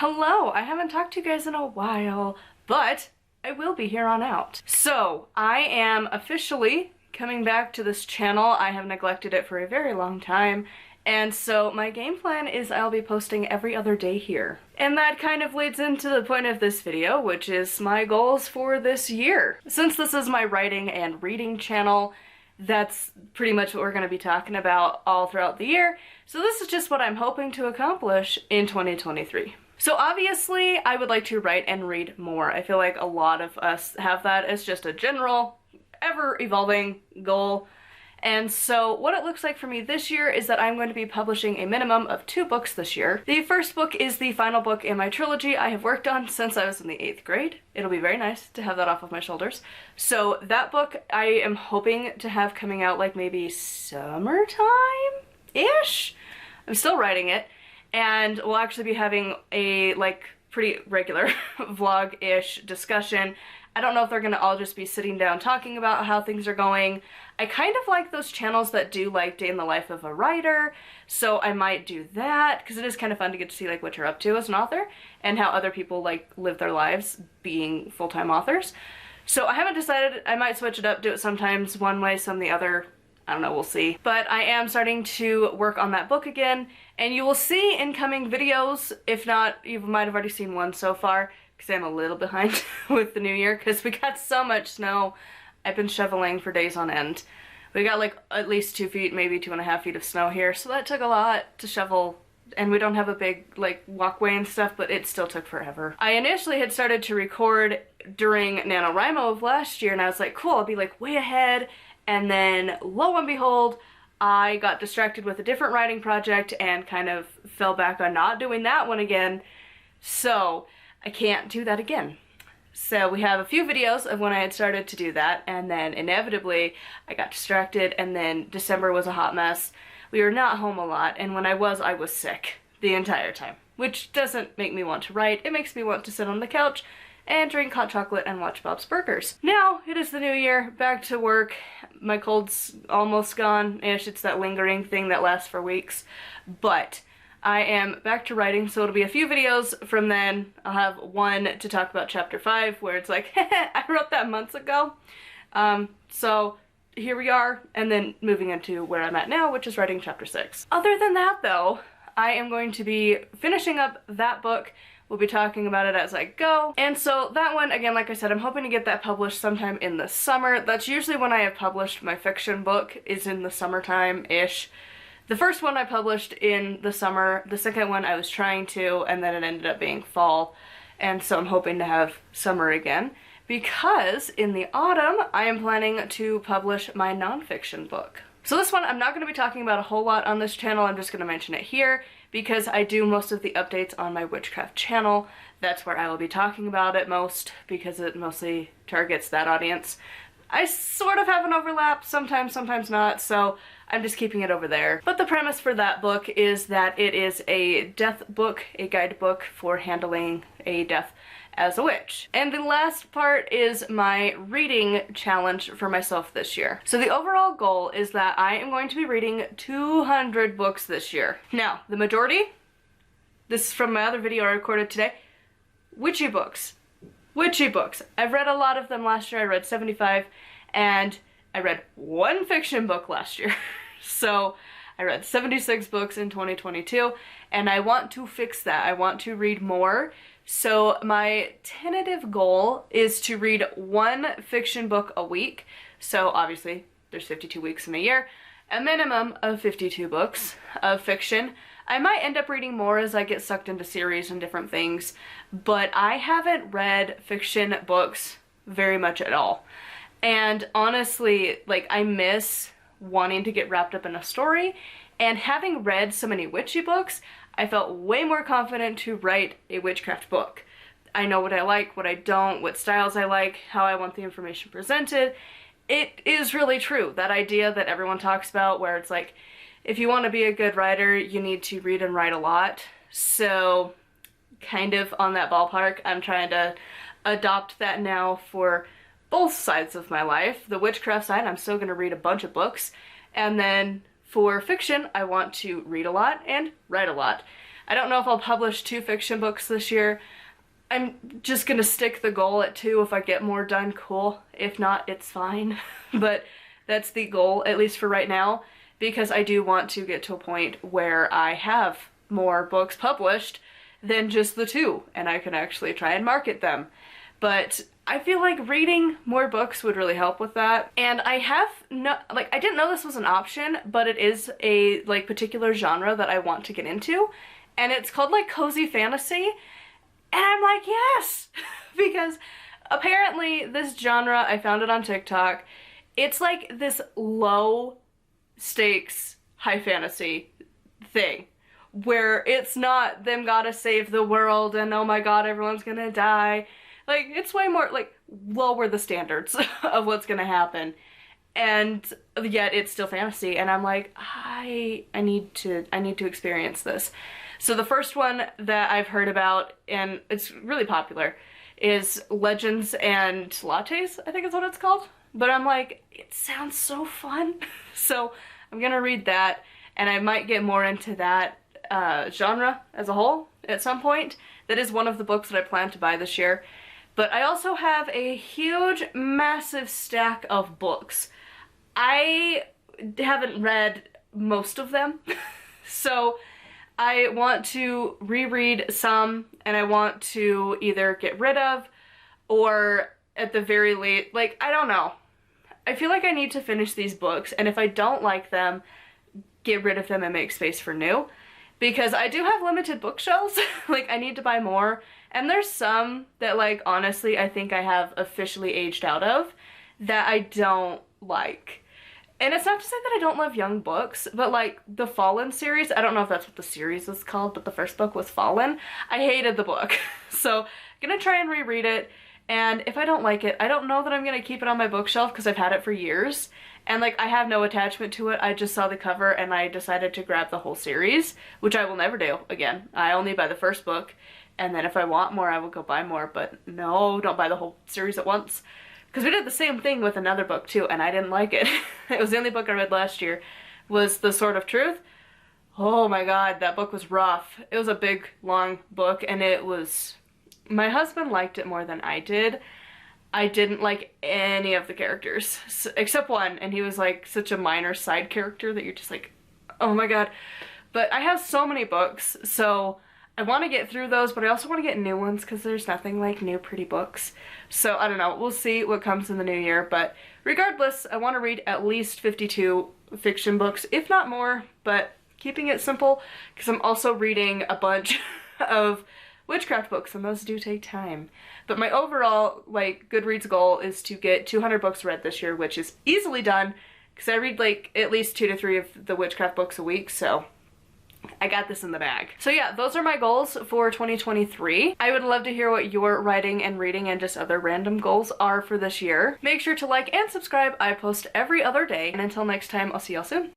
Hello, I haven't talked to you guys in a while, but I will be here on out. So, I am officially coming back to this channel. I have neglected it for a very long time, and so my game plan is I'll be posting every other day here. And that kind of leads into the point of this video, which is my goals for this year. Since this is my writing and reading channel, that's pretty much what we're going to be talking about all throughout the year. So this is just what I'm hoping to accomplish in 2023. So obviously, I would like to write and read more. I feel like a lot of us have that as just a general, ever-evolving goal. And so what it looks like for me this year is that I'm going to be publishing a minimum of 2 books this year. The first book is the final book in my trilogy I have worked on since I was in the 8th grade. It'll be very nice to have that off of my shoulders. So that book I am hoping to have coming out like maybe summertime-ish? I'm still writing it. And we'll actually be having a, pretty regular vlog-ish discussion. I don't know if they're gonna all just be sitting down talking about how things are going. I kind of like those channels that do, day in the life of a writer, so I might do that, because it is kind of fun to get to see, what you're up to as an author, and how other people, live their lives being full-time authors. So I haven't decided. I might switch it up, do it sometimes one way, some the other. I don't know, we'll see. But I am starting to work on that book again, and you will see incoming videos. If not, you might have already seen one so far, because I'm a little behind with the new year, because we got so much snow. I've been shoveling for days on end. We got at least 2 feet, maybe 2.5 feet of snow here, so that took a lot to shovel. And we don't have a big, walkway and stuff, but it still took forever. I initially had started to record during NaNoWriMo of last year, and I was like, cool, I'll be, way ahead. And then, lo and behold, I got distracted with a different writing project and kind of fell back on not doing that one again. So, I can't do that again. So we have a few videos of when I had started to do that, and then inevitably I got distracted, and then December was a hot mess. We were not home a lot, and when I was sick the entire time. Which doesn't make me want to write, it makes me want to sit on the couch and drink hot chocolate and watch Bob's Burgers. Now, it is the new year, back to work. My cold's almost gone-ish. It's that lingering thing that lasts for weeks. But I am back to writing, so it'll be a few videos from then. I'll have one to talk about chapter 5, where it's like, I wrote that months ago. So here we are, and then moving into where I'm at now, which is writing chapter 6. Other than that, though, I am going to be finishing up that book. We'll be talking about it as I go. And so that one, again, like I said, I'm hoping to get that published sometime in the summer. That's usually when I have published my fiction book, is in the summertime-ish. The first one I published in the summer, the second one I was trying to, and then it ended up being fall. And so I'm hoping to have summer again, because in the autumn, I am planning to publish my nonfiction book. So this one, I'm not going to be talking about a whole lot on this channel. I'm just going to mention it here, because I do most of the updates on my witchcraft channel. That's where I will be talking about it most, because it mostly targets that audience. I sort of have an overlap, sometimes, sometimes not, so I'm just keeping it over there. But the premise for that book is that it is a death book, a guidebook for handling a death as a witch. And the last part is my reading challenge for myself this year. So the overall goal is that I am going to be reading 200 books this year. Now, the majority, this is from my other video I recorded today, witchy books. Witchy books. I've read a lot of them last year. I read 75, and I read 1 fiction book last year. So I read 76 books in 2022, and I want to fix that. I want to read more. So my tentative goal is to read 1 fiction book a week. So obviously there's 52 weeks in a year, a minimum of 52 books of fiction. I might end up reading more as I get sucked into series and different things, but I haven't read fiction books very much at all. And honestly, I miss wanting to get wrapped up in a story, and having read so many witchy books, I felt way more confident to write a witchcraft book. I know what I like, what I don't, what styles I like, how I want the information presented. It is really true, that idea that everyone talks about, where it's like, if you want to be a good writer, you need to read and write a lot. So, kind of on that ballpark, I'm trying to adopt that now for both sides of my life. The witchcraft side, I'm still going to read a bunch of books, and then for fiction, I want to read a lot and write a lot. I don't know if I'll publish 2 fiction books this year. I'm just gonna stick the goal at 2. If I get more done, cool. If not, it's fine. But that's the goal, at least for right now, because I do want to get to a point where I have more books published than just the 2, and I can actually try and market them. But I feel like reading more books would really help with that. And I have no, like, I didn't know this was an option, but it is a, like, particular genre that I want to get into. And it's called, like, cozy fantasy. And I'm like, yes! Because apparently this genre, I found it on TikTok, it's like this low stakes high fantasy thing. Where it's not them gotta save the world and oh my god everyone's gonna die. Like, it's way more, like, lower the standards of what's gonna happen. And yet it's still fantasy, and I'm like, I need to experience this. So the first one that I've heard about, and it's really popular, is Legends and Lattes, I think is what it's called. But I'm like, it sounds so fun. So I'm gonna read that, and I might get more into that genre as a whole at some point. That is one of the books that I plan to buy this year. But I also have a huge, massive stack of books. I haven't read most of them, so I want to reread some, and I want to either get rid of, or at the very least, like, I don't know. I feel like I need to finish these books, and if I don't like them, get rid of them and make space for new. Because I do have limited bookshelves, like, I need to buy more. And there's some that, like, honestly, I think I have officially aged out of that I don't like. And it's not to say that I don't love young books, but, like, the Fallen series, I don't know if that's what the series is called, but the first book was Fallen. I hated the book. So I'm gonna try and reread it, and if I don't like it, I don't know that I'm gonna keep it on my bookshelf because I've had it for years. And, like, I have no attachment to it. I just saw the cover and I decided to grab the whole series, which I will never do again. I only buy the first book. And then if I want more, I will go buy more. But no, don't buy the whole series at once. Because we did the same thing with another book too, and I didn't like it. It was the only book I read last year, was The Sword of Truth. Oh my god, that book was rough. It was a big, long book, and it was... My husband liked it more than I did. I didn't like any of the characters, except one, and he was like such a minor side character that you're just like, oh my god. But I have so many books, so... I want to get through those, but I also want to get new ones because there's nothing like new pretty books. So I don't know, we'll see what comes in the new year, but regardless, I want to read at least 52 fiction books, if not more, but keeping it simple because I'm also reading a bunch of witchcraft books, and those do take time. But my overall, like, Goodreads goal is to get 200 books read this year, which is easily done because I read, like, at least 2 to 3 of the witchcraft books a week, so... I got this in the bag. So yeah, those are my goals for 2023. I would love to hear what your writing and reading and just other random goals are for this year. Make sure to like and subscribe. I post every other day. And until next time, I'll see y'all soon.